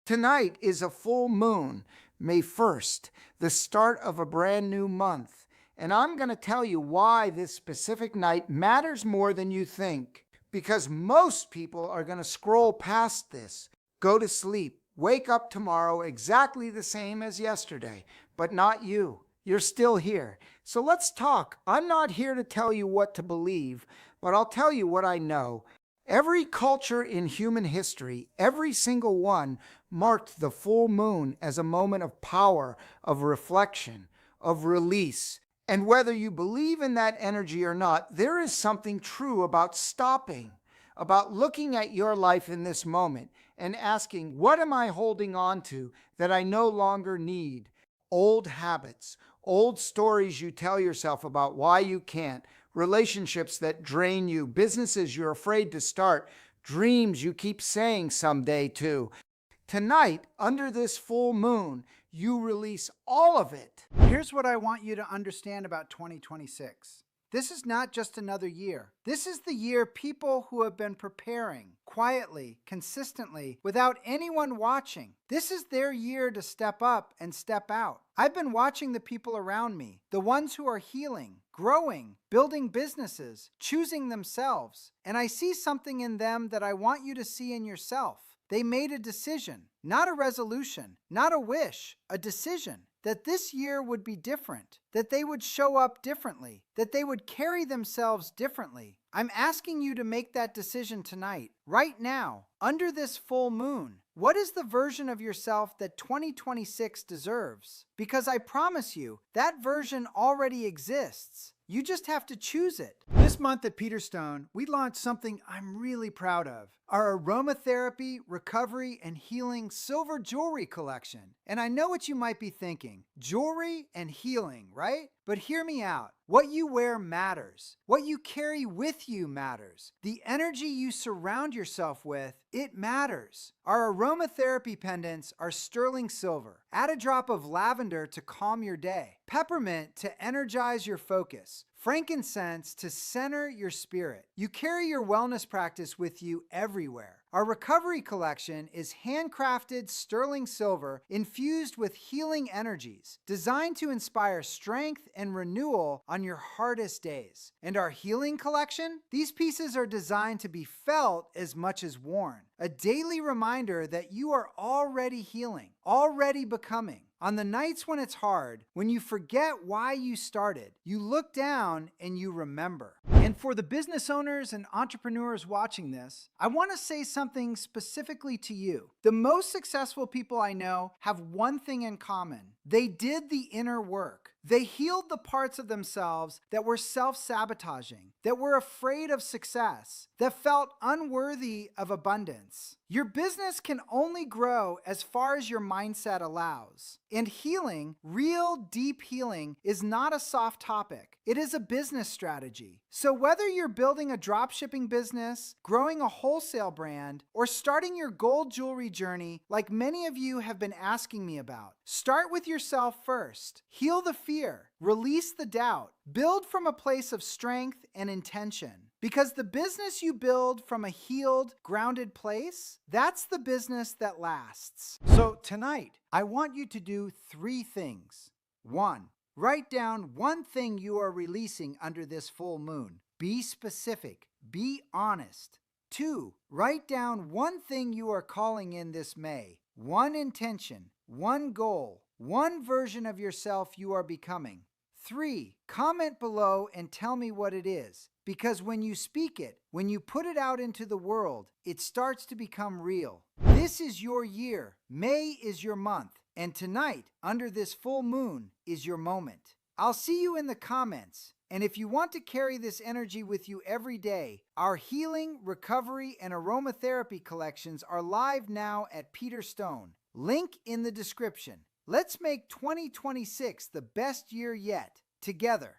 Tonight is a full moon, May 1st, the start of a brand new month. And I'm going to tell you why this specific night matters more than you think. Because most people are going to scroll past this, go to sleep, wake up tomorrow exactly the same as yesterday, but not you. You're still here. So let's talk. I'm not here to tell you what to believe, but I'll tell you what I know. Every culture in human history, every single one, marked the full moon as a moment of power, of reflection, of release. And whether you believe in that energy or not, there is something true about stopping, about looking at your life in this moment and asking, what am I holding on to that I no longer need? Old habits, old stories you tell yourself about why you can't, relationships that drain you, businesses you're afraid to start, dreams you keep saying someday too. Tonight, under this full moon, you release all of it. Here's what I want you to understand about 2026. This is not just another year. This is the year people who have been preparing quietly, consistently, without anyone watching. This is their year to step up and step out. I've been watching the people around me, the ones who are healing, growing, building businesses, choosing themselves, and I see something in them that I want you to see in yourself. They made a decision, not a resolution, not a wish, a decision that this year would be different, that they would show up differently, that they would carry themselves differently. I'm asking you to make that decision tonight, right now, under this full moon. What is the version of yourself that 2026 deserves? Because I promise you, that version already exists. You just have to choose it. This month at Peterstone, we launched something I'm really proud of. Our Aromatherapy, Recovery, and Healing Silver Jewelry Collection. And I know what you might be thinking. Jewelry and healing, right? But hear me out. What you wear matters. What you carry with you matters. The energy you surround yourself with, it matters. Our aromatherapy pendants are sterling silver. Add a drop of lavender to calm your day. Peppermint to energize your focus. Frankincense to center your spirit. You carry your wellness practice with you everywhere. Our recovery collection is handcrafted sterling silver infused with healing energies, designed to inspire strength and renewal on your hardest days. And our healing collection? These pieces are designed to be felt as much as worn. A daily reminder that you are already healing, already becoming. On the nights when it's hard, when you forget why you started, you look down and you remember. And for the business owners and entrepreneurs watching this, I want to say something specifically to you. The most successful people I know have one thing in common. They did the inner work. They healed the parts of themselves that were self-sabotaging, that were afraid of success, that felt unworthy of abundance. Your business can only grow as far as your mindset allows. And healing, real deep healing, is not a soft topic. It is a business strategy. So whether you're building a dropshipping business, growing a wholesale brand, or starting your gold jewelry journey like many of you have been asking me about, start with yourself first. Heal the fear. Release the doubt. Build from a place of strength and intention. Because the business you build from a healed, grounded place, that's the business that lasts. So tonight, I want you to do 3 things. 1, write down one thing you are releasing under this full moon. Be specific. Be honest. 2, write down one thing you are calling in this May. One intention, one goal, one version of yourself you are becoming. 3, comment below and tell me what it is. Because when you speak it, when you put it out into the world, it starts to become real. This is your year. May is your month. And tonight, under this full moon, is your moment. I'll see you in the comments. And if you want to carry this energy with you every day, our healing, recovery, and aromatherapy collections are live now at Peterstone. Link in the description. Let's make 2026 the best year yet, together.